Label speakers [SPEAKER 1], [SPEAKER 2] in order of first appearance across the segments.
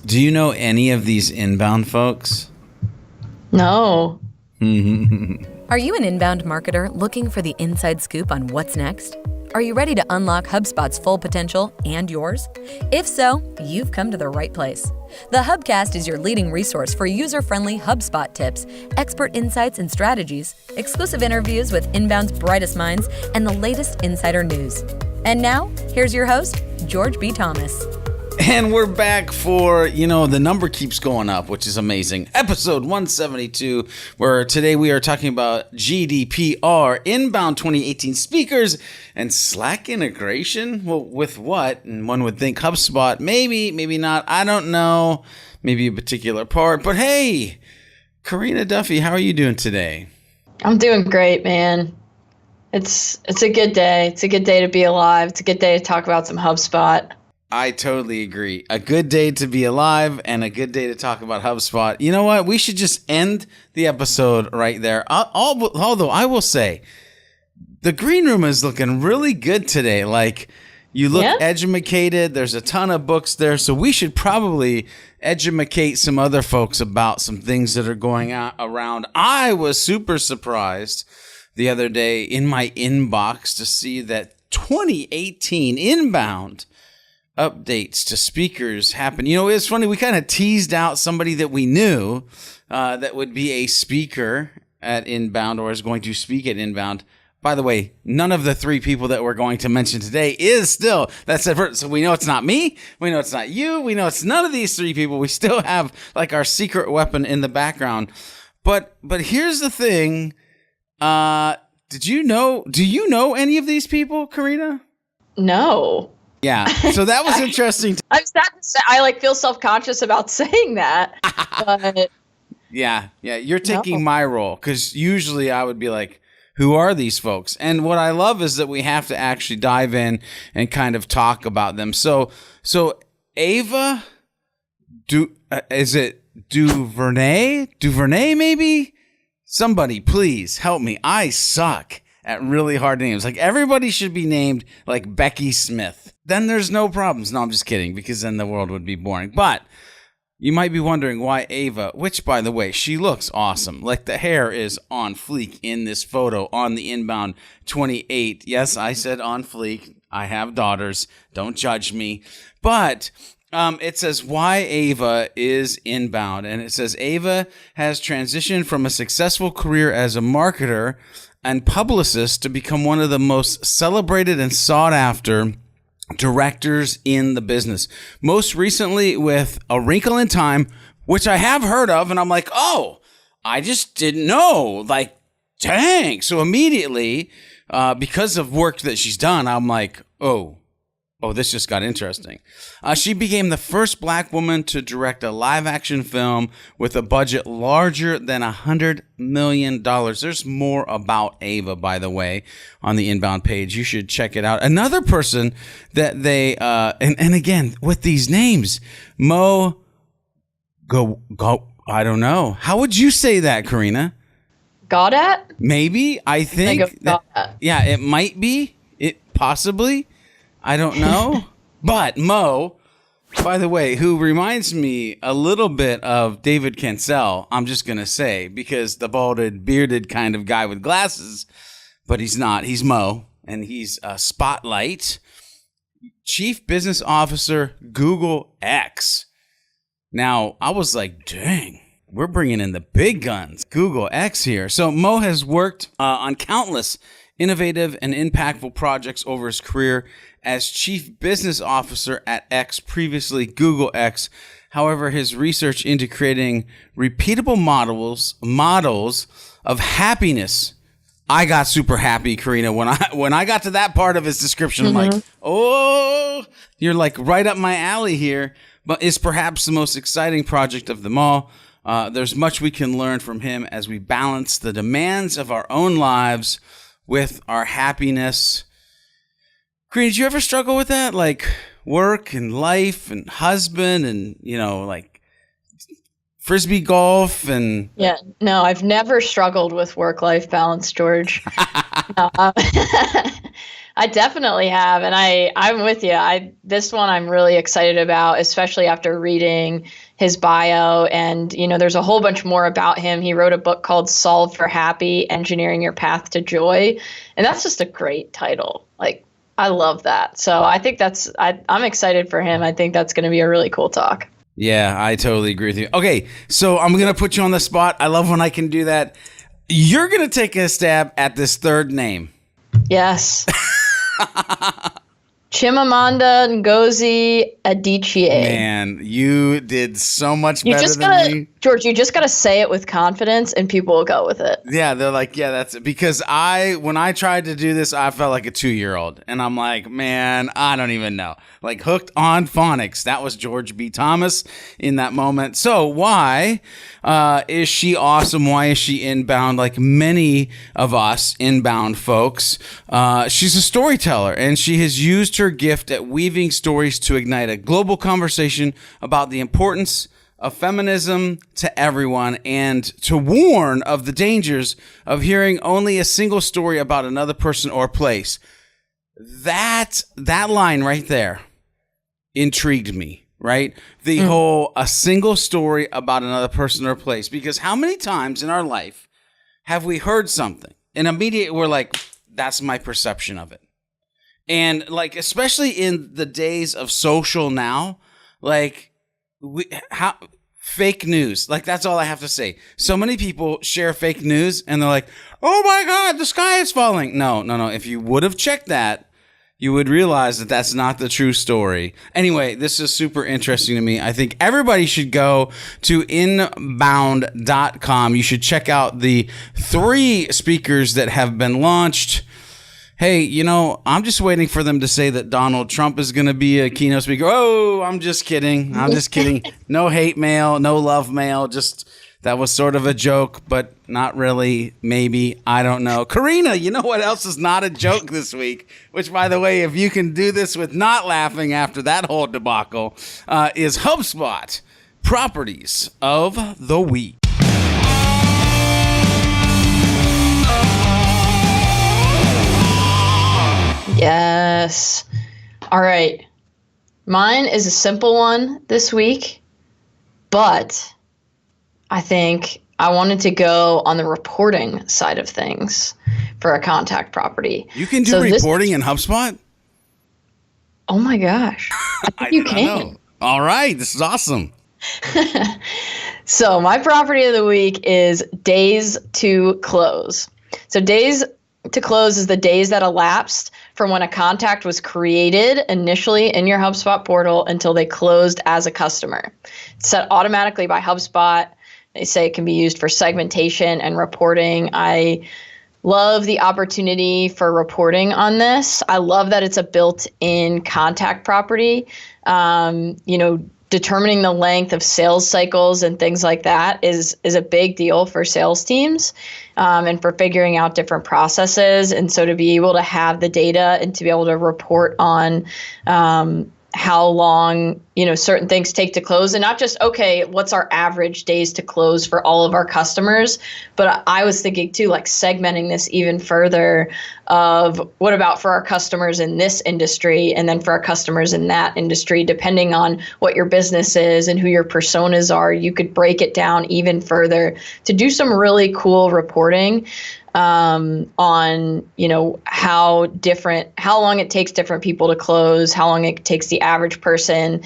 [SPEAKER 1] Do you know any of these inbound folks?
[SPEAKER 2] No.
[SPEAKER 3] Are you an inbound marketer looking for the inside scoop on what's next? Are you ready to unlock HubSpot's full potential and yours? If so, you've come to the right place. The Hubcast is your leading resource for user-friendly HubSpot tips, expert insights and strategies, exclusive interviews with inbound's brightest minds, and the latest insider news. And now, here's your host, George B. Thomas.
[SPEAKER 1] And we're back for, the number keeps going up, which is amazing. Episode 172, where today we are talking about GDPR, inbound 2018 speakers, and Slack integration. Well, with what? And one would think HubSpot, maybe not. I don't know. Maybe a particular part. But hey, Karina Duffy, how are you doing today?
[SPEAKER 2] I'm doing great, man. It's a good day. It's a good day to be alive. It's a good day to talk about some HubSpot.
[SPEAKER 1] I totally agree. A good day to be alive and a good day to talk about HubSpot. You know what? We should just end the episode right there. Although I will say, the green room is looking really good today. Like, you look educated. There's a ton of books there. So we should probably educate some other folks about some things that are going on around. I was super surprised the other day in my inbox to see that 2018 inbound updates to speakers happen. It's funny. We kind of teased out somebody that we knew that would be a speaker at Inbound or is going to speak at Inbound. By the way, none of the three people that we're going to mention today is still that's it. So we know it's not me. We know it's not you. We know it's none of these three people. We still have like our secret weapon in the background. But here's the thing. Do you know any of these people, Karina?
[SPEAKER 2] No.
[SPEAKER 1] Yeah, so that was interesting.
[SPEAKER 2] I'm sad to say, I feel self-conscious about saying that. But
[SPEAKER 1] yeah, you're taking my role because usually I would be like, who are these folks? And what I love is that we have to actually dive in and kind of talk about them. So Ava, is it Duvernay? Duvernay, maybe? Somebody, please help me. I suck at really hard names. Like, everybody should be named like Becky Smith. Then there's no problems. No, I'm just kidding, because then the world would be boring. But you might be wondering why Ava, which, by the way, she looks awesome. Like, the hair is on fleek in this photo on the Inbound 28. Yes, I said on fleek. I have daughters. Don't judge me. But it says why Ava is inbound. And it says Ava has transitioned from a successful career as a marketer and publicist to become one of the most celebrated and sought after directors in the business. Most recently with A Wrinkle in Time, which I have heard of, and I'm like, oh, I just didn't know. Like, dang. So immediately, because of work that she's done, I'm like, oh, this just got interesting. She became the first Black woman to direct a live-action film with a budget larger than $100 million. There's more about Ava, by the way, on the Inbound page. You should check it out. Another person that they, and again, with these names, I don't know. How would you say that, Karina?
[SPEAKER 2] Godat?
[SPEAKER 1] Maybe. I think. Yeah, it might be. It possibly. I don't know. But Mo, by the way, who reminds me a little bit of David Cancel, I'm just going to say, because the balded, bearded kind of guy with glasses, but he's not. He's Mo, and he's Spotlight, Chief Business Officer, Google X. Now, I was like, dang, we're bringing in the big guns. Google X here. So Mo has worked on countless innovative and impactful projects over his career as Chief Business Officer at X, previously Google X. However, his research into creating repeatable models of happiness. I got super happy, Karina, when I got to that part of his description. I'm like, oh, you're like right up my alley here. But it's perhaps the most exciting project of them all. There's much we can learn from him as we balance the demands of our own lives with our happiness. Karina, did you ever struggle with that? Like work and life and husband and, like Frisbee golf and...
[SPEAKER 2] Yeah, no, I've never struggled with work-life balance, George. No, I definitely have. And I'm with you. This one I'm really excited about, especially after reading his bio. And, there's a whole bunch more about him. He wrote a book called Solve for Happy, Engineering Your Path to Joy. And that's just a great title. Like, I love that. So I think I'm excited for him. I think that's going to be a really cool talk.
[SPEAKER 1] Yeah, I totally agree with you. Okay, so I'm going to put you on the spot. I love when I can do that. You're going to take a stab at this third name.
[SPEAKER 2] Yes. Chimamanda Ngozi Adichie.
[SPEAKER 1] Man, you did so much better than me.
[SPEAKER 2] George, you just got to say it with confidence and people will go with it.
[SPEAKER 1] Yeah, they're like, yeah, that's it. Because when I tried to do this, I felt like a 2-year-old. And I'm like, man, I don't even know. Like hooked on phonics. That was George B. Thomas in that moment. So why is she awesome? Why is she inbound like many of us inbound folks? She's a storyteller, and she has used her gift at weaving stories to ignite a global conversation about the importance of feminism to everyone and to warn of the dangers of hearing only a single story about another person or place. That line right there intrigued me, right? The whole a single story about another person or place, because how many times in our life have we heard something and immediately we're like, that's my perception of it. And like, especially in the days of social now, like fake news, like that's all I have to say. So many people share fake news and they're like, oh my God, the sky is falling. No. If you would have checked that, you would realize that that's not the true story. Anyway, this is super interesting to me. I think everybody should go to inbound.com. You should check out the 3 speakers that have been launched. Hey, I'm just waiting for them to say that Donald Trump is going to be a keynote speaker. Oh, I'm just kidding. No hate mail, no love mail. Just that was sort of a joke, but not really. Maybe. I don't know. Karina, you know what else is not a joke this week? Which, by the way, if you can do this with not laughing after that whole debacle, is HubSpot Properties of the Week.
[SPEAKER 2] Yes. All right. Mine is a simple one this week, but I think I wanted to go on the reporting side of things for a contact property.
[SPEAKER 1] You can do reporting in HubSpot?
[SPEAKER 2] Oh my gosh. I think you can.
[SPEAKER 1] All right. This is awesome.
[SPEAKER 2] So my property of the week is days to close. So days to close is the days that elapsed from when a contact was created initially in your HubSpot portal until they closed as a customer. It's set automatically by HubSpot. They say it can be used for segmentation and reporting. I love the opportunity for reporting on this. I love that it's a built-in contact property. Determining the length of sales cycles and things like that is a big deal for sales teams and for figuring out different processes. And so to be able to have the data and to be able to report on how long, certain things take to close, and not just, okay, what's our average days to close for all of our customers? But I was thinking too, like segmenting this even further of what about for our customers in this industry and then for our customers in that industry, depending on what your business is and who your personas are, you could break it down even further to do some really cool reporting on, how long it takes different people to close, how long it takes the average person,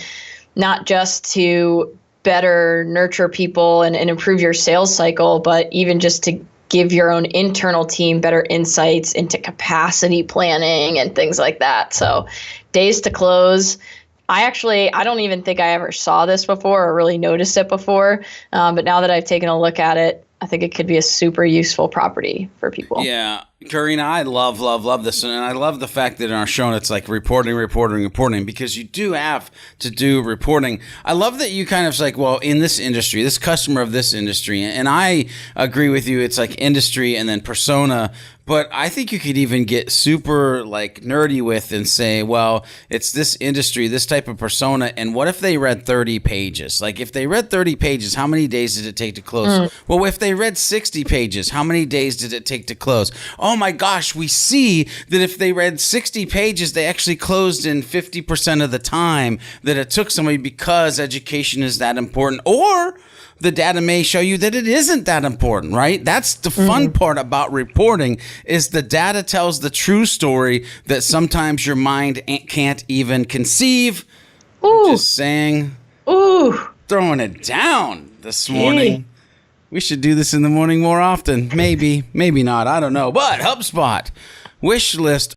[SPEAKER 2] not just to better nurture people and improve your sales cycle, but even just to give your own internal team better insights into capacity planning and things like that. So days to close. I don't even think I ever saw this before or really noticed it before. But now that I've taken a look at it, I think it could be a super useful property for people.
[SPEAKER 1] Yeah. Karina, I love this. And I love the fact that in our show, it's like reporting, because you do have to do reporting. I love that you kind of like, well, in this industry, this customer of this industry, and I agree with you. It's like industry and then persona. But I think you could even get super like nerdy with and say, well, it's this industry, this type of persona. And what if they read 30 pages? Like if they read 30 pages, how many days did it take to close? Well, if they read 60 pages, how many days did it take to close? Oh oh my gosh, we see that if they read 60 pages, they actually closed in 50% of the time that it took somebody because education is that important. Or the data may show you that it isn't that important, right? That's the fun part about reporting, is the data tells the true story that sometimes your mind can't even conceive.
[SPEAKER 2] Ooh.
[SPEAKER 1] Just saying.
[SPEAKER 2] Ooh.
[SPEAKER 1] Throwing it down this morning. We should do this in the morning more often. Maybe, maybe not. I don't know. But HubSpot Wishlist.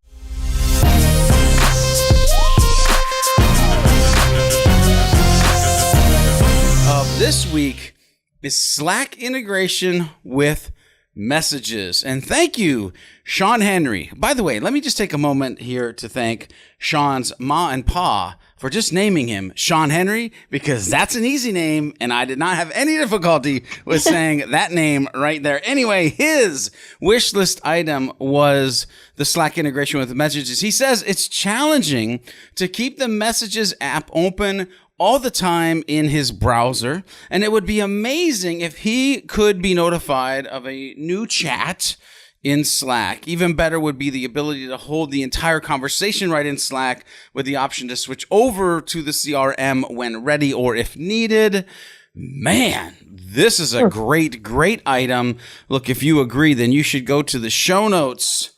[SPEAKER 1] This week is Slack integration with messages. And thank you, Sean Henry. By the way, let me just take a moment here to thank Sean's ma and pa for just naming him Sean Henry, because that's an easy name, and I did not have any difficulty with saying that name right there. Anyway, his wish list item was the Slack integration with messages. He says it's challenging to keep the Messages app open all the time in his browser, and it would be amazing if he could be notified of a new chat in Slack. Even better would be the ability to hold the entire conversation right in Slack with the option to switch over to the CRM when ready or if needed. Man, this is a great item. Look, if you agree, then you should go to the show notes,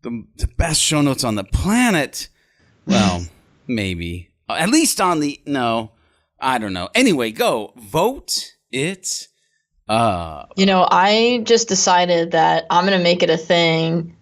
[SPEAKER 1] the best show notes on the planet. Well, maybe. At least on the, no, I don't know. Anyway, go vote it up.
[SPEAKER 2] I just decided that I'm going to make it a thing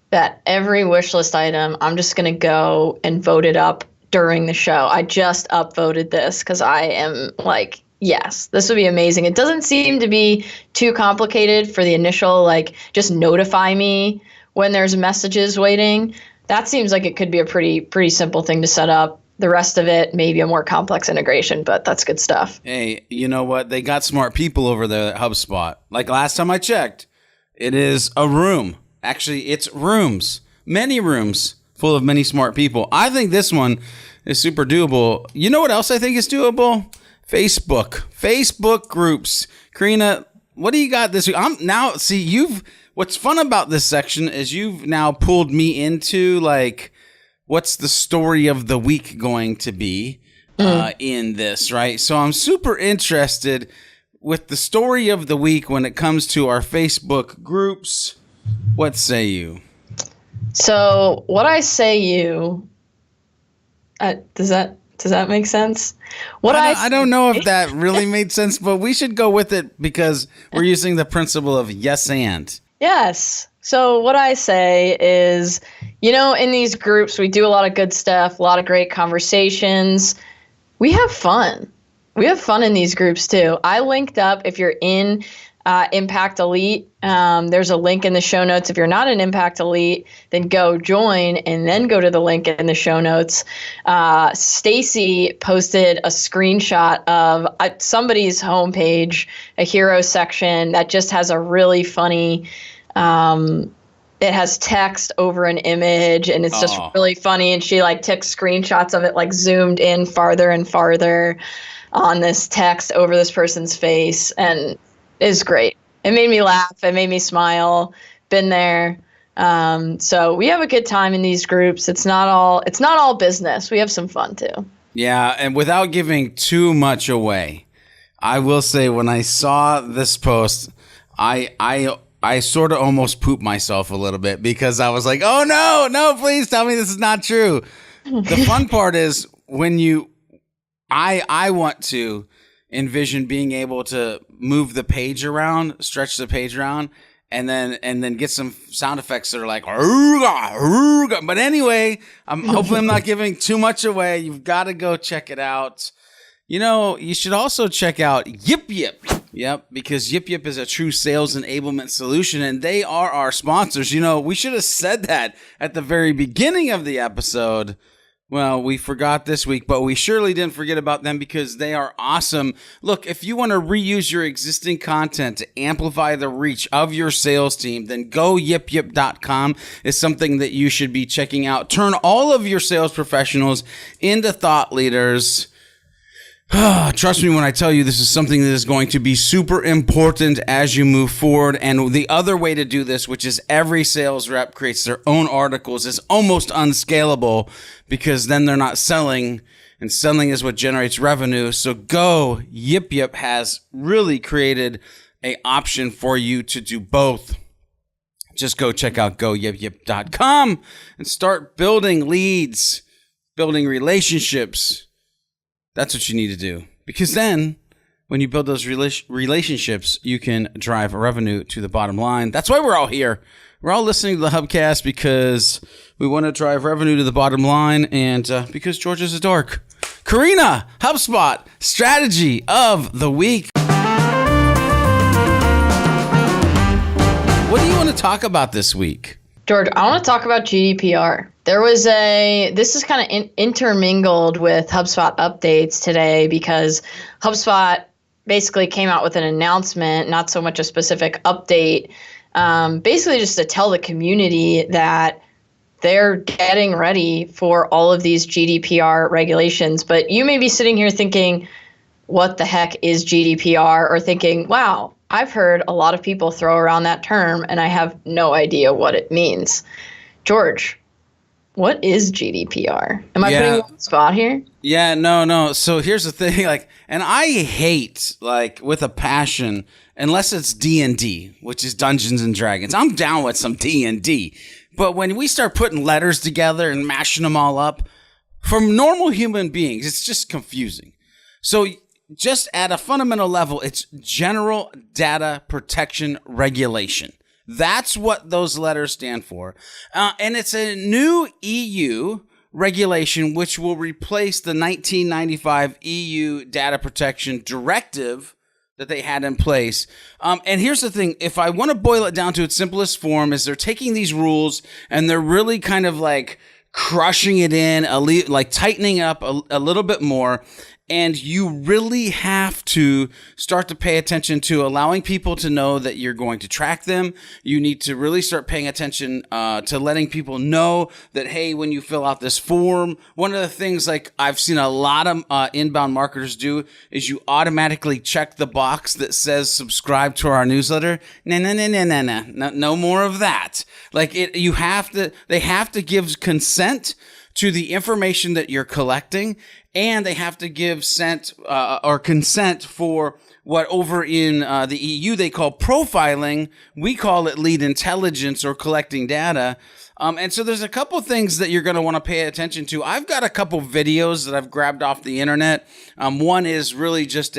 [SPEAKER 2] that every wish list item, I'm just going to go and vote it up during the show. I just upvoted this because I am like, yes, this would be amazing. It doesn't seem to be too complicated for the initial, like, just notify me when there's messages waiting. That seems like it could be a pretty simple thing to set up. The rest of it, maybe a more complex integration, but that's good stuff.
[SPEAKER 1] Hey, you know what? They got smart people over there at HubSpot. Like last time I checked, it is a room. Actually, it's rooms, many rooms full of many smart people. I think this one is super doable. You know what else I think is doable? Facebook groups. Karina, what do you got this week? What's fun about this section is you've now pulled me into, like, what's the story of the week going to be in this, right? So I'm super interested with the story of the week when it comes to our Facebook groups. What say you?
[SPEAKER 2] So what I say you, does that make sense?
[SPEAKER 1] I don't know if that really made sense, but we should go with it because we're using the principle of yes and. Yes.
[SPEAKER 2] So what I say is, in these groups, we do a lot of good stuff, a lot of great conversations. We have fun. We have fun in these groups too. I linked up, if you're in Impact Elite, there's a link in the show notes. If you're not an Impact Elite, then go join and then go to the link in the show notes. Stacy posted a screenshot of somebody's homepage, a hero section that just has a really funny, it has text over an image, and it's just really funny. And she took screenshots of it, zoomed in farther and farther on this text over this person's face, and it's great. It made me laugh. It made me smile. Been there. So we have a good time in these groups. It's not all business. We have some fun too.
[SPEAKER 1] Yeah, and without giving too much away, I will say when I saw this post, I sort of almost pooped myself a little bit because I was like, oh, no, please tell me this is not true. The fun part is when I want to envision being able to move the page around, stretch the page around, and then get some sound effects that are like, "Arooga, arooga." But anyway, hopefully I'm not giving too much away. You've got to go check it out. You should also check out Yip Yip. Yep, because Yip Yip is a true sales enablement solution, and they are our sponsors. We should have said that at the very beginning of the episode. Well, we forgot this week, but we surely didn't forget about them because they are awesome. Look, if you want to reuse your existing content to amplify the reach of your sales team, then go yipyip.com is something that you should be checking out. Turn all of your sales professionals into thought leaders. Trust me when I tell you this is something that is going to be super important as you move forward. And the other way to do this, which is every sales rep creates their own articles, is almost unscalable because then they're not selling, and selling is what generates revenue. So Yip has really created an option for you to do both. Just go check out goyipyip.com and start building leads, building relationships. That's what you need to do, because then when you build those relationships, you can drive revenue to the bottom line. That's why we're all here. We're all listening to the Hubcast because we want to drive revenue to the bottom line, and because George is a dork. Karina, HubSpot strategy of the week. What do you want to talk about this week?
[SPEAKER 2] George, I want to talk about GDPR. This is kind of intermingled with HubSpot Updates today, because HubSpot basically came out with an announcement, not so much a specific update, basically just to tell the community that they're getting ready for all of these GDPR regulations. But you may be sitting here thinking, what the heck is GDPR? Or thinking, wow, I've heard a lot of people throw around that term and I have no idea what it means. George, what is GDPR? Am I putting you on the spot here?
[SPEAKER 1] Yeah, no. So here's the thing, and I hate, with a passion, unless it's D&D, which is Dungeons and Dragons. I'm down with some D&D. But when we start putting letters together and mashing them all up, from normal human beings, it's just confusing. So just at a fundamental level, it's General Data Protection Regulation. That's what those letters stand for. And it's a new EU regulation which will replace the 1995 EU Data Protection Directive that they had in place. And here's the thing. If I want to boil it down to its simplest form, is they're taking these rules and they're really kind of crushing it in, tightening up a little bit more. And you really have to start to pay attention to allowing people to know that you're going to track them. You need to really start paying attention to letting people know that, hey, when you fill out this form, one of the things I've seen a lot of inbound marketers do is you automatically check the box that says subscribe to our newsletter. No more of that. They have to give consent to the information that you're collecting, and they have to give consent for what over in the EU they call profiling. We call it lead intelligence or collecting data. And so there's a couple things that you're going to want to pay attention to. I've got a couple videos that I've grabbed off the internet. One is really just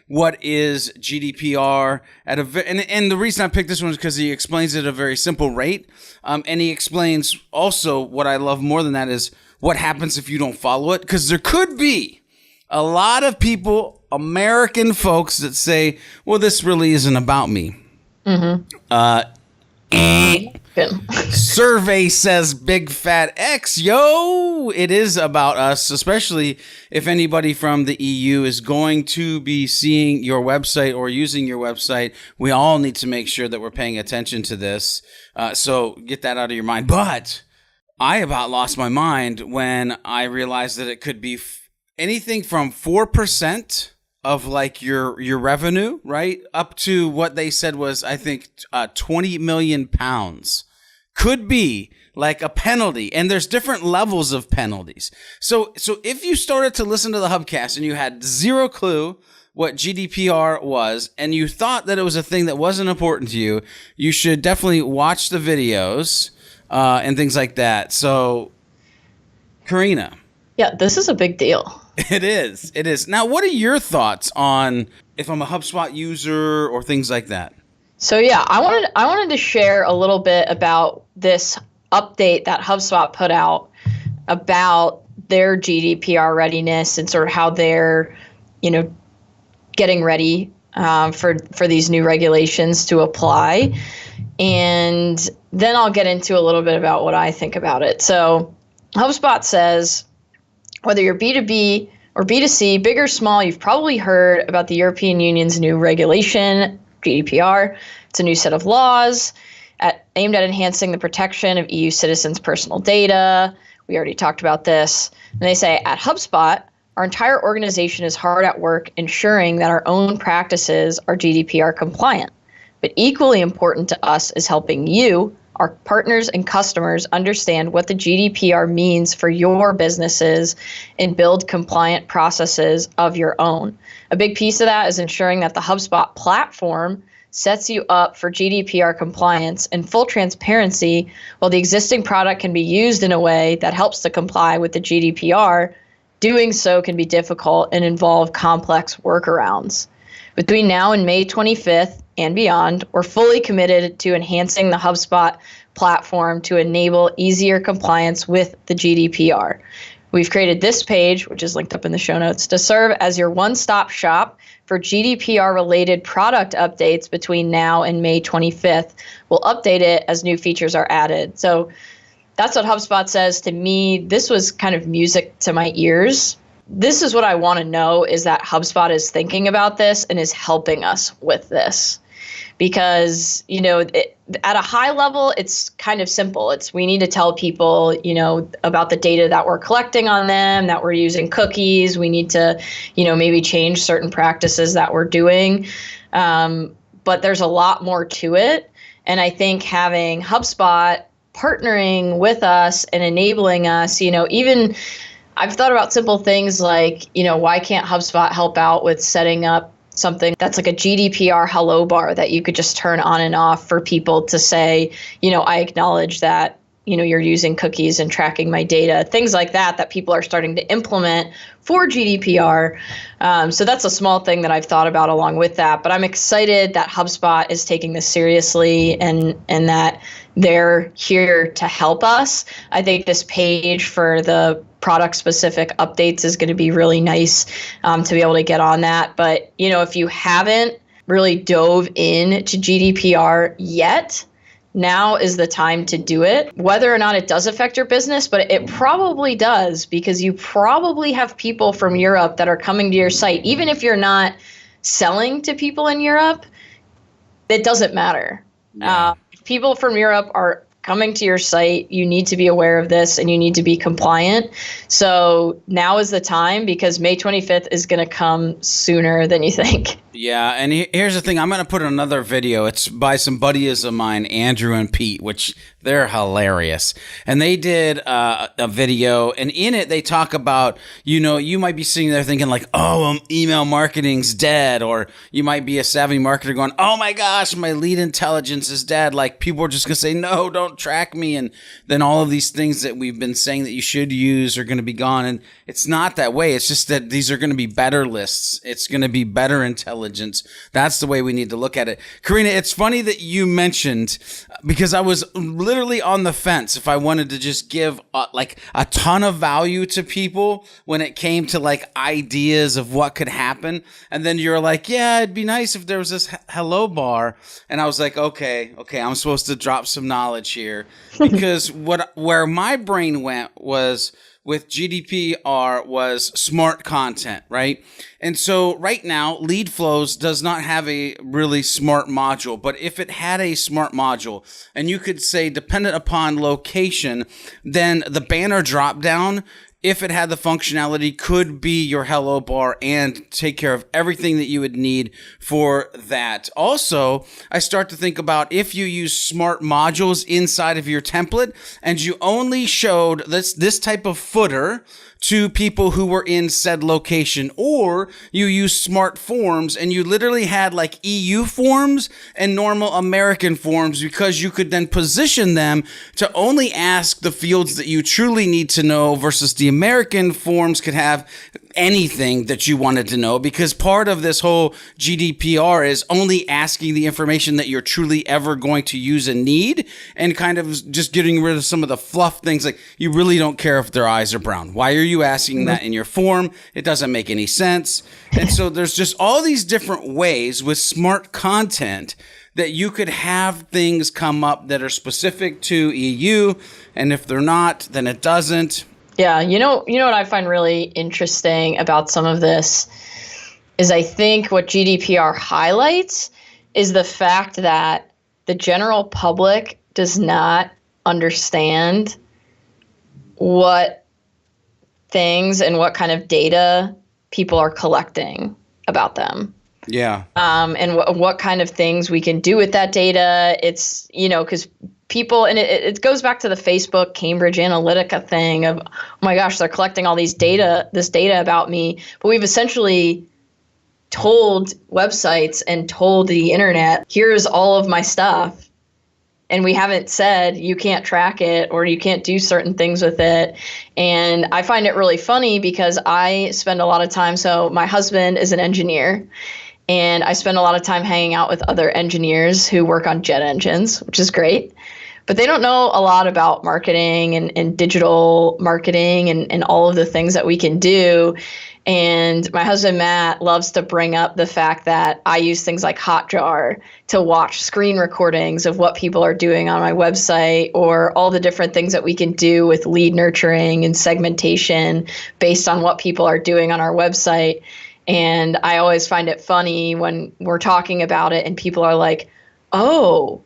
[SPEAKER 1] what is GDPR and the reason I picked this one is because he explains it at a very simple rate. And he explains also what I love more than that is what happens if you don't follow it. Because there could be a lot of people, American folks, that say, well, this really isn't about me. Mm-hmm. Survey says big fat X. It is about us, especially if anybody from the EU is going to be seeing your website or using your website. We all need to make sure that we're paying attention to this. So get that out of your mind. But I about lost my mind when I realized that it could be anything from 4% of your revenue, right? Up to what they said was, I think, 20 million pounds could be a penalty. And there's different levels of penalties. So if you started to listen to the Hubcast and you had zero clue what GDPR was, and you thought that it was a thing that wasn't important to you, you should definitely watch the videos and things like that. So, Karina.
[SPEAKER 2] Yeah, this is a big deal.
[SPEAKER 1] It is. Now, what are your thoughts on if I'm a HubSpot user or things like that?
[SPEAKER 2] So yeah, I wanted to share a little bit about this update that HubSpot put out about their GDPR readiness and sort of how they're, getting ready for these new regulations to apply. And then I'll get into a little bit about what I think about it. So HubSpot says, whether you're B2B or B2C, big or small, you've probably heard about the European Union's new regulation, GDPR. It's a new set of laws aimed at enhancing the protection of EU citizens' personal data. We already talked about this. And they say, at HubSpot, our entire organization is hard at work ensuring that our own practices are GDPR compliant. But equally important to us is helping you, our partners and customers, understand what the GDPR means for your businesses and build compliant processes of your own. A big piece of that is ensuring that the HubSpot platform sets you up for GDPR compliance and full transparency. While the existing product can be used in a way that helps to comply with the GDPR, doing so can be difficult and involve complex workarounds. Between now and May 25th and beyond, we're fully committed to enhancing the HubSpot platform to enable easier compliance with the GDPR. We've created this page, which is linked up in the show notes, to serve as your one-stop shop for GDPR-related product updates between now and May 25th. We'll update it as new features are added. So that's what HubSpot says to me. This was kind of music to my ears. This is what I want to know, is that HubSpot is thinking about this and is helping us with this. Because, at a high level, it's kind of simple. We need to tell people, about the data that we're collecting on them, that we're using cookies. We need to, maybe change certain practices that we're doing. But there's a lot more to it. And I think having HubSpot partnering with us and enabling us, even I've thought about simple things like, why can't HubSpot help out with setting up something that's like a GDPR hello bar that you could just turn on and off for people to say, I acknowledge that, you're using cookies and tracking my data, things like that people are starting to implement for GDPR. So that's a small thing that I've thought about along with that. But I'm excited that HubSpot is taking this seriously and that they're here to help us. I think this page for the product-specific updates is going to be really nice to be able to get on that. But, if you haven't really dove into GDPR yet, now is the time to do it. Whether or not it does affect your business, but it probably does, because you probably have people from Europe that are coming to your site. Even if you're not selling to people in Europe, it doesn't matter.
[SPEAKER 1] Yeah.
[SPEAKER 2] If people from Europe are coming to your site, you need to be aware of this and you need to be compliant. So now is the time, because May 25th is going to come sooner than you think.
[SPEAKER 1] Yeah, and here's the thing. I'm going to put another video. It's by some buddies of mine, Andrew and Pete, which they're hilarious. And they did a video, and in it, they talk about, you might be sitting there thinking like, oh, email marketing's dead. Or you might be a savvy marketer going, oh my gosh, my lead intelligence is dead. Like, people are just going to say, no, don't track me. And then all of these things that we've been saying that you should use are going to be gone. And it's not that way. It's just that these are going to be better lists. It's going to be better intelligence. That's the way we need to look at it. Karina, it's funny that you mentioned, because I was literally on the fence if I wanted to just give like a ton of value to people when it came to like ideas of what could happen. And then you're like, yeah, it'd be nice if there was this hello bar. And I was like, okay, I'm supposed to drop some knowledge here, because where my brain went was with GDPR was smart content, right? And so right now, Lead Flows does not have a really smart module, but if it had a smart module, and you could say dependent upon location, then the banner drop down, if it had the functionality, could be your hello bar and take care of everything that you would need for that. Also, I start to think about if you use smart modules inside of your template and you only showed this type of footer to people who were in said location, or you use smart forms and you literally had like EU forms and normal American forms, because you could then position them to only ask the fields that you truly need to know, versus the American forms could have anything that you wanted to know, because part of this whole GDPR is only asking the information that you're truly ever going to use and need, and kind of just getting rid of some of the fluff things, like you really don't care if their eyes are brown. Why are you asking that in your form? It doesn't make any sense. And so there's just all these different ways with smart content that you could have things come up that are specific to EU, and if they're not, then it doesn't.
[SPEAKER 2] Yeah, you know what I find really interesting about some of this is I think what GDPR highlights is the fact that the general public does not understand what things and what kind of data people are collecting about them.
[SPEAKER 1] Yeah.
[SPEAKER 2] And what kind of things we can do with that data. It's, because people, and it goes back to the Facebook Cambridge Analytica thing of, oh my gosh, they're collecting all this data about me. But we've essentially told websites and told the internet, here's all of my stuff. And we haven't said you can't track it or you can't do certain things with it. And I find it really funny because I spend a lot of time. So my husband is an engineer, and I spend a lot of time hanging out with other engineers who work on jet engines, which is great. But they don't know a lot about marketing and digital marketing and all of the things that we can do. And my husband, Matt, loves to bring up the fact that I use things like Hotjar to watch screen recordings of what people are doing on my website, or all the different things that we can do with lead nurturing and segmentation based on what people are doing on our website. And I always find it funny when we're talking about it and people are like, oh,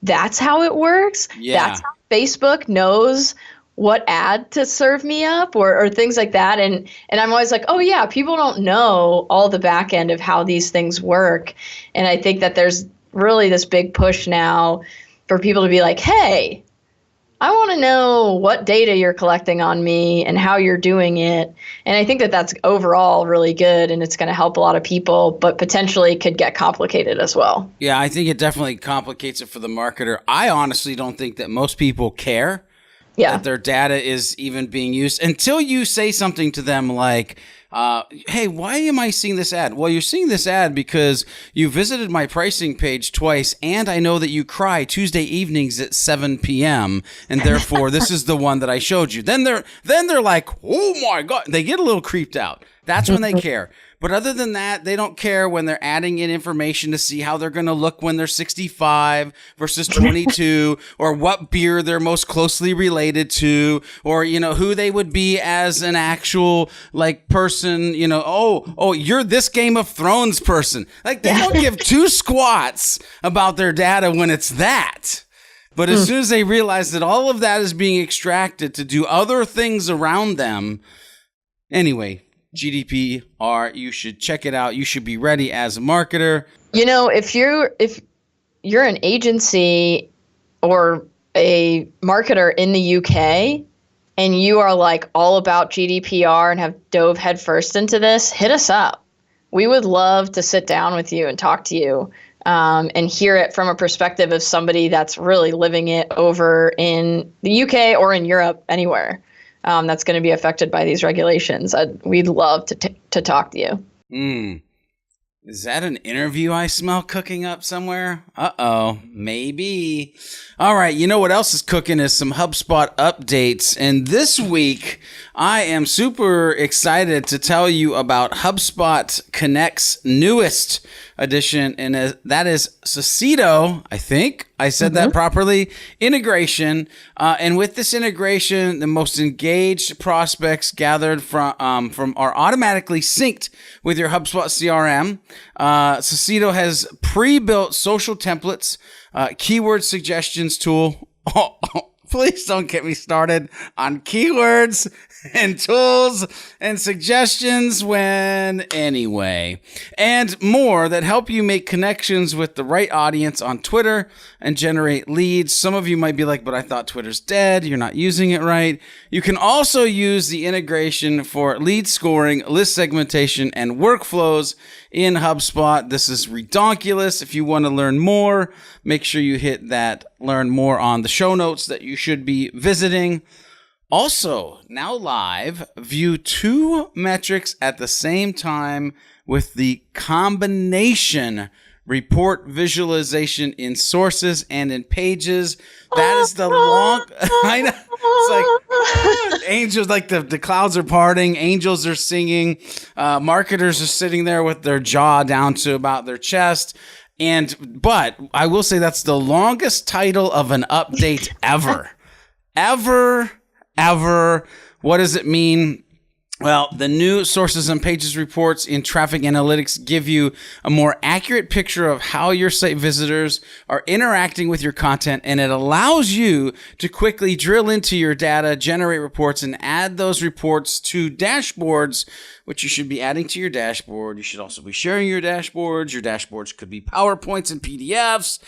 [SPEAKER 2] that's how it works?
[SPEAKER 1] Yeah.
[SPEAKER 2] That's how Facebook knows what ad to serve me up, or things like that. And I'm always like, oh yeah, people don't know all the back end of how these things work. And I think that there's really this big push now for people to be like, hey, I want to know what data you're collecting on me and how you're doing it. And I think that that's overall really good, and it's going to help a lot of people, but potentially could get complicated as well.
[SPEAKER 1] Yeah, I think it definitely complicates it for the marketer. I honestly don't think that most people care that their data is even being used until you say something to them like, hey, why am I seeing this ad? Well, you're seeing this ad because you visited my pricing page twice, and I know that you cry Tuesday evenings at 7 p.m., and therefore this is the one that I showed you. Then they're like, oh my God, they get a little creeped out. That's when they care. But other than that, they don't care when they're adding in information to see how they're going to look when they're 65 versus 22, or what beer they're most closely related to, or, who they would be as an actual person, oh, you're this Game of Thrones person. Like, they don't give two squats about their data when it's that. But as soon as they realize that all of that is being extracted to do other things around them, anyway, GDPR, you should check it out. You should be ready as a marketer.
[SPEAKER 2] If you're an agency or a marketer in the UK and you are like all about GDPR and have dove headfirst into this, hit us up. We would love to sit down with you and talk to you and hear it from a perspective of somebody that's really living it over in the UK or in Europe, anywhere. That's going to be affected by these regulations. We'd love to talk to you.
[SPEAKER 1] Is that an interview I smell cooking up somewhere? Uh-oh, maybe. All right, you know what else is cooking is some HubSpot updates. And this week, I am super excited to tell you about HubSpot Connect's newest edition, and that is Sacito, I think I said that properly, integration. And with this integration, the most engaged prospects gathered from are automatically synced with your HubSpot CRM. Sacito has pre-built social templates, keyword suggestions tool. Oh, please don't get me started on keywords and tools and suggestions anyway, and more that help you make connections with the right audience on Twitter and generate leads. Some of you might be like, but I thought Twitter's dead. You're not using it right. You can also use the integration for lead scoring, list segmentation, and workflows in HubSpot. This is redonkulous. If you want to learn more, make sure you hit that learn more on the show notes that you should be visiting. Also, now live, view two metrics at the same time with the combination report visualization in sources and in pages. That is the long, I know, it's like angels, like the clouds are parting, angels are singing, marketers are sitting there with their jaw down to about their chest. But I will say that's the longest title of an update ever. Ever. What does it mean? Well, the new sources and pages reports in traffic analytics give you a more accurate picture of how your site visitors are interacting with your content, and it allows you to quickly drill into your data, generate reports, and add those reports to dashboards, which you should be adding to your dashboard. You should also be sharing your dashboards. Your dashboards could be PowerPoints and PDFs.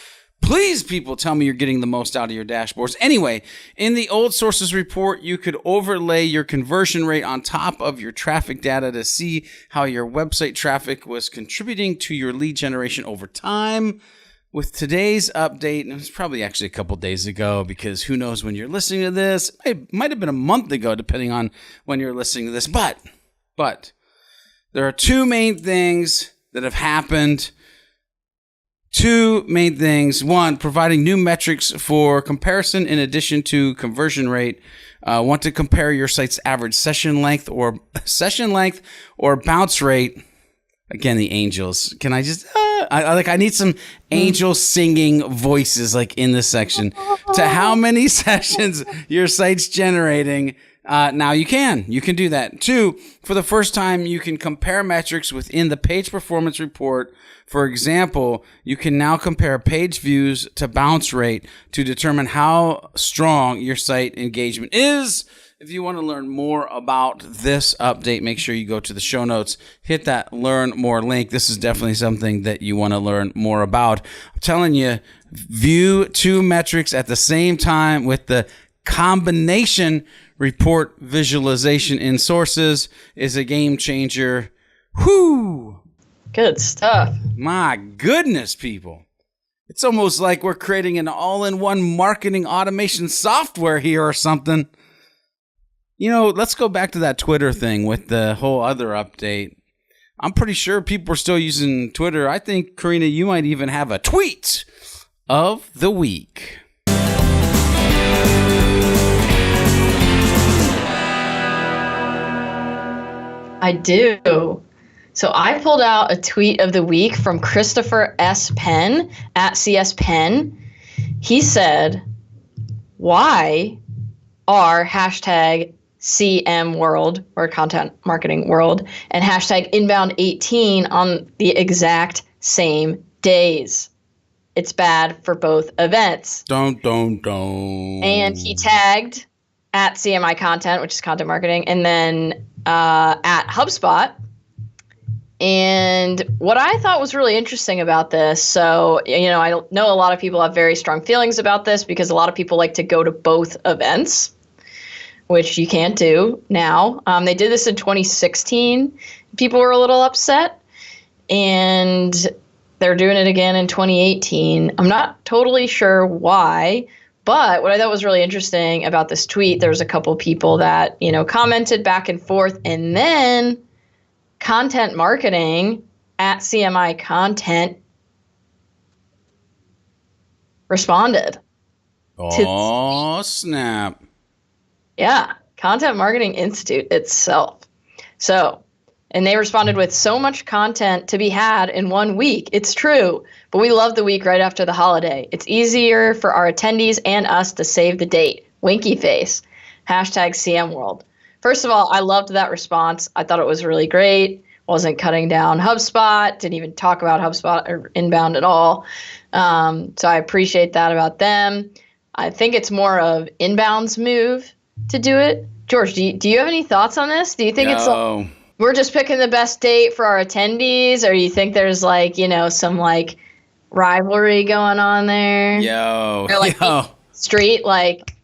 [SPEAKER 1] Please, people, tell me you're getting the most out of your dashboards. Anyway, in the old sources report, you could overlay your conversion rate on top of your traffic data to see how your website traffic was contributing to your lead generation over time. With today's update, and it's probably actually a couple days ago, because who knows when you're listening to this. It might have been a month ago, depending on when you're listening to this. But there are two main things that have happened. Two main things. One, providing new metrics for comparison in addition to conversion rate. Want to compare your site's average session length or bounce rate. Again, the angels. Can I just I need some angel singing voices like in this section to how many sessions your site's generating. Now you can do that. Two, for the first time, you can compare metrics within the page performance report. For example, you can now compare page views to bounce rate to determine how strong your site engagement is. If you want to learn more about this update, make sure you go to the show notes, hit that learn more link. This is definitely something that you want to learn more about. I'm telling you, view two metrics at the same time with the combination report visualization in sources is a game changer. Whoo!
[SPEAKER 2] Good stuff.
[SPEAKER 1] My goodness, people. It's almost like we're creating an all-in-one marketing automation software here or something. You know, let's go back to that Twitter thing with the whole other update. I'm pretty sure people are still using Twitter. I think, Karina, you might even have a tweet of the week.
[SPEAKER 2] I do. So I pulled out a tweet of the week from Christopher S. Penn at CS Penn. He said, why are hashtag CM World or Content Marketing World and hashtag Inbound 18 on the exact same days? It's bad for both events.
[SPEAKER 1] Don't.
[SPEAKER 2] And he tagged at CMI Content, which is content marketing, and then at HubSpot. And what I thought was really interesting about this, so, you know, I know a lot of people have very strong feelings about this because a lot of people like to go to both events, which you can't do now. They did this in 2016. People were a little upset, and they're doing it again in 2018. I'm not totally sure why, but what I thought was really interesting about this tweet, there was a couple people that, you know, commented back and forth, and then content marketing at CMI Content responded.
[SPEAKER 1] Oh, snap.
[SPEAKER 2] Yeah, Content Marketing Institute itself. So, and they responded with so much content to be had in 1 week. It's true, but we love the week right after the holiday. It's easier for our attendees and us to save the date. Winky face. Hashtag CM World. First of all, I loved that response. I thought it was really great. Wasn't cutting down HubSpot. Didn't even talk about HubSpot or Inbound at all. So I appreciate that about them. I think it's more of Inbound's move to do it. George, do you have any thoughts on this? Do you think it's like, we're just picking the best date for our attendees, or you think there's like, you know, some like rivalry going on there?
[SPEAKER 1] Or
[SPEAKER 2] like street, like.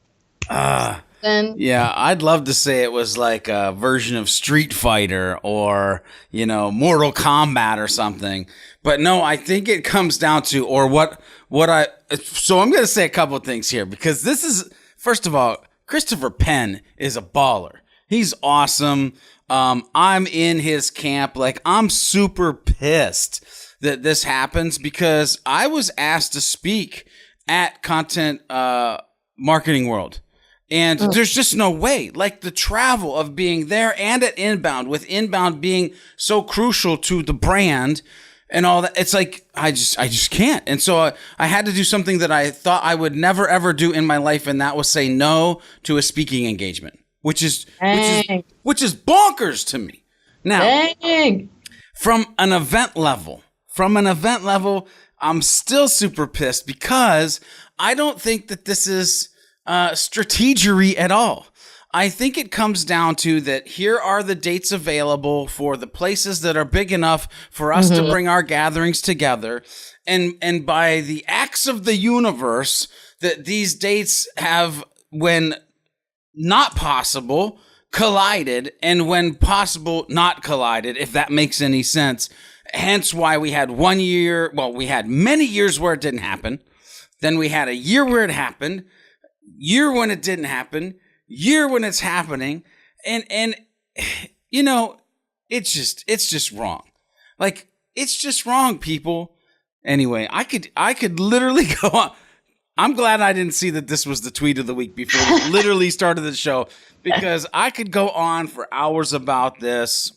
[SPEAKER 1] Yeah, I'd love to say it was like a version of Street Fighter or, you know, Mortal Kombat or something. But no, I think it comes down to, so I'm going to say a couple of things here, because this is, first of all, Christopher Penn is a baller. He's awesome. I'm in his camp. Like, I'm super pissed that this happens, because I was asked to speak at Content Marketing World. And there's just no way, like the travel of being there and at Inbound, with Inbound being so crucial to the brand and all that. It's like, I just can't. And so I had to do something that I thought I would never, ever do in my life. And that was say no to a speaking engagement. which is bonkers to me. Now, from an event level, I'm still super pissed because I don't think that this is strategery at all. I think it comes down to that here are the dates available for the places that are big enough for us to bring our gatherings together. And by the acts of the universe, that these dates have, when not possible, collided, and when possible, not collided, if that makes any sense. Hence why we had 1 year, well, we had many years where it didn't happen. Then we had a year where it happened, year when it didn't happen, year when it's happening, and you know, it's just wrong. Like, it's just wrong, people. Anyway, I could literally go on. I'm glad I didn't see that this was the tweet of the week before we literally started the show, because I could go on for hours about this.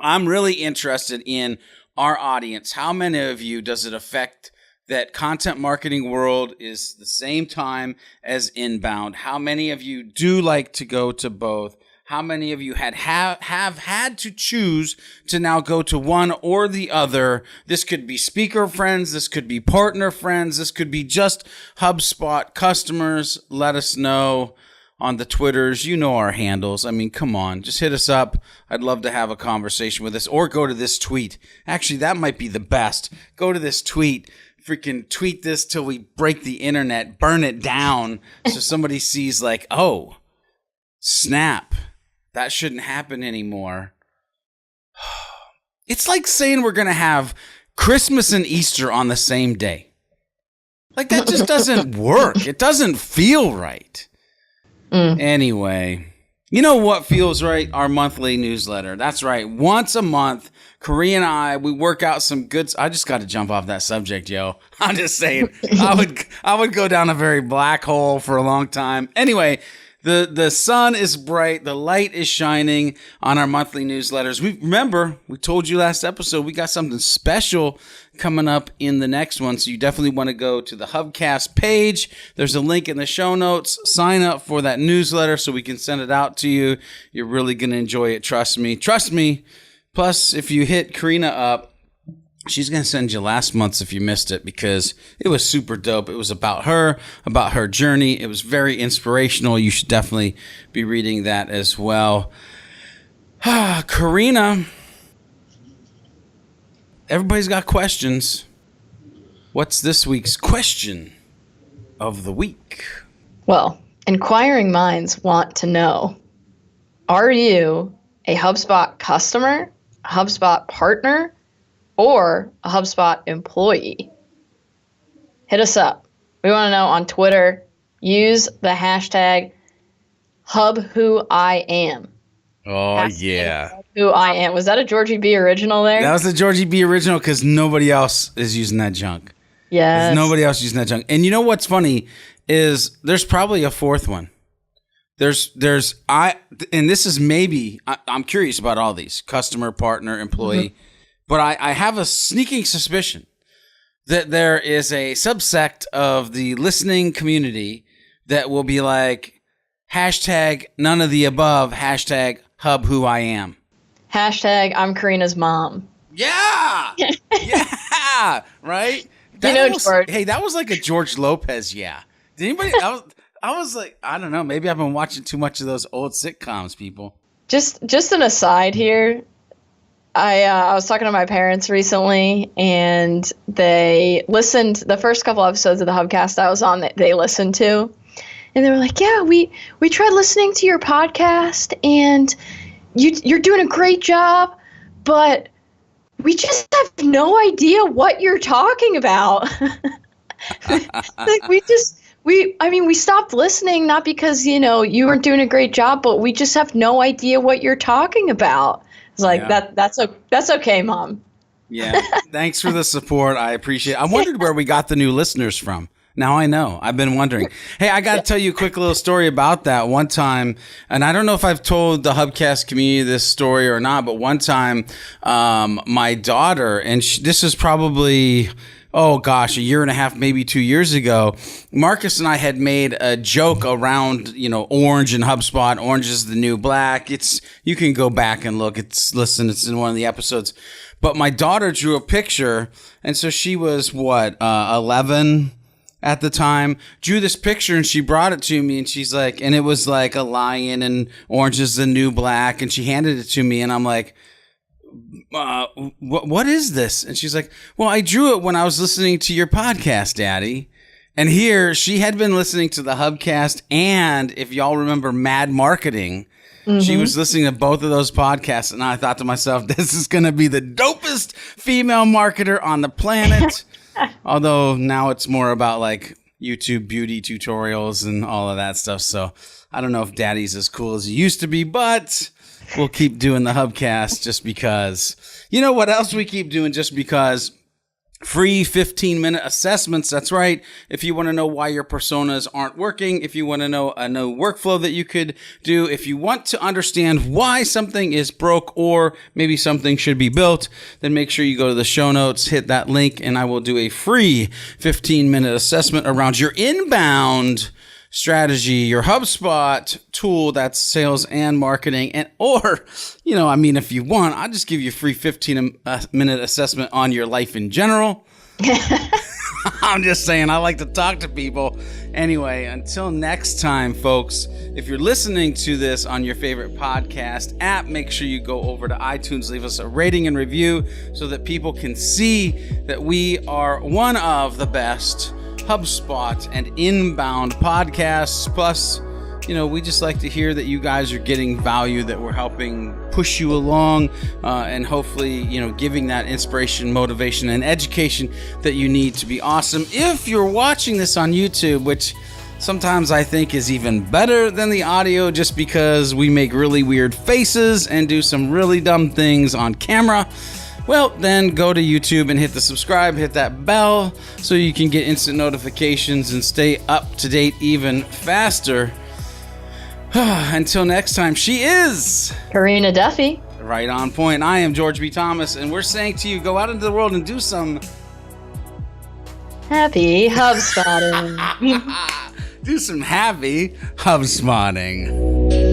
[SPEAKER 1] I'm really interested in our audience. How many of you does it affect that content marketing world is the same time as inbound? How many of you do like to go to both? How many of you have had to choose to now go to one or the other? This could be speaker friends. This could be partner friends. This could be just HubSpot customers. Let us know on the Twitters. You know our handles. I mean, come on. Just hit us up. I'd love to have a conversation with us. Or go to this tweet. Actually, that might be the best. Go to this tweet. Freaking tweet this till we break the internet. Burn it down so somebody sees like, oh, snap. That shouldn't happen anymore. It's like saying we're going to have Christmas and Easter on the same day. Like, that just doesn't work. It doesn't feel right. Anyway, you know what feels right? Our monthly newsletter. That's right. Once a month, Corey and I, we work out some good. I just got to jump off that subject, yo. I'm just saying, I would go down a very black hole for a long time. Anyway, the sun is bright, the light is shining on our monthly newsletters. We told you last episode we got something special coming up in the next one, so you definitely want to go to the Hubcast page. There's a link in the show notes. Sign up for that newsletter so we can send it out to you. You're really going to enjoy it. Trust me. Plus, if you hit Karina up, she's going to send you last month's if you missed it, because it was super dope. It was about her journey. It was very inspirational. You should definitely be reading that as well. Karina, everybody's got questions. What's this week's question of the week?
[SPEAKER 2] Well, inquiring minds want to know, are you a HubSpot customer, a HubSpot partner, or a HubSpot employee? Hit us up. We want to know on Twitter. Use the hashtag HubWhoIam.
[SPEAKER 1] Oh, yeah.
[SPEAKER 2] HubWhoIam. Was that a Georgie B original there?
[SPEAKER 1] That was a Georgie B original because nobody else is using that junk.
[SPEAKER 2] Yes.
[SPEAKER 1] Nobody else using that junk. And you know what's funny is there's probably a fourth one. And this is maybe, I'm curious about all these, customer, partner, employee. Mm-hmm. But I have a sneaking suspicion that there is a subsect of the listening community that will be like, hashtag none of the above, hashtag HubWhoIam.
[SPEAKER 2] Hashtag I'm Karina's mom.
[SPEAKER 1] Yeah! Yeah! Right?
[SPEAKER 2] George.
[SPEAKER 1] Hey, that was like a George Lopez, yeah. Did anybody... I was like, I don't know, maybe I've been watching too much of those old sitcoms, people.
[SPEAKER 2] Just an aside here. I was talking to my parents recently, and they listened, the first couple episodes of the Hubcast I was on, they listened to, and they were like, yeah, we tried listening to your podcast, and you're doing a great job, but we just have no idea what you're talking about. Like, we stopped listening, not because, you weren't doing a great job, but we just have no idea what you're talking about. It's like, yeah. That's okay, Mom.
[SPEAKER 1] Yeah. Thanks for the support. I appreciate it. I wondered where we got the new listeners from. Now I know. I've been wondering. Hey, I got to tell you a quick little story about that one time. And I don't know if I've told the Hubcast community this story or not, but one time my daughter, and this is probably, a year and a half, maybe 2 years ago, Marcus and I had made a joke around, orange and HubSpot. Orange is the new black. You can go back and look. It's in one of the episodes. But my daughter drew a picture, and so she was 11 at the time, drew this picture, and she brought it to me, and she's like, and it was like a lion, and orange is the new black, and she handed it to me, and I'm like, what is this? And she's like, well, I drew it when I was listening to your podcast, Daddy. And here she had been listening to the Hubcast, and if y'all remember Mad Marketing, she was listening to both of those podcasts, and I thought to myself, this is going to be the dopest female marketer on the planet. Although now it's more about like YouTube beauty tutorials and all of that stuff. So I don't know if Daddy's as cool as he used to be, but we'll keep doing the Hubcast just because. You know what else we keep doing just because? Free 15-minute assessments. That's right. If you want to know why your personas aren't working, if you want to know a new workflow that you could do, if you want to understand why something is broke or maybe something should be built, then make sure you go to the show notes, hit that link, and I will do a free 15-minute assessment around your inbound strategy, your HubSpot tool, that's sales and marketing, and if you want, I'll just give you a free 15-minute assessment on your life in general. I'm just saying, I like to talk to people. Anyway, until next time, folks, if you're listening to this on your favorite podcast app, make sure you go over to iTunes, leave us a rating and review so that people can see that we are one of the best HubSpot and inbound podcasts. Plus, we just like to hear that you guys are getting value, that we're helping push you along, and hopefully, giving that inspiration, motivation, and education that you need to be awesome. If you're watching this on YouTube, which sometimes I think is even better than the audio just because we make really weird faces and do some really dumb things on camera, well, then go to YouTube and hit the subscribe, hit that bell so you can get instant notifications and stay up to date even faster. Until next time, she is
[SPEAKER 2] Karina Duffy.
[SPEAKER 1] Right on point. I am George B. Thomas, and we're saying to you, go out into the world and do some
[SPEAKER 2] happy HubSpotting.
[SPEAKER 1] do some happy HubSpotting.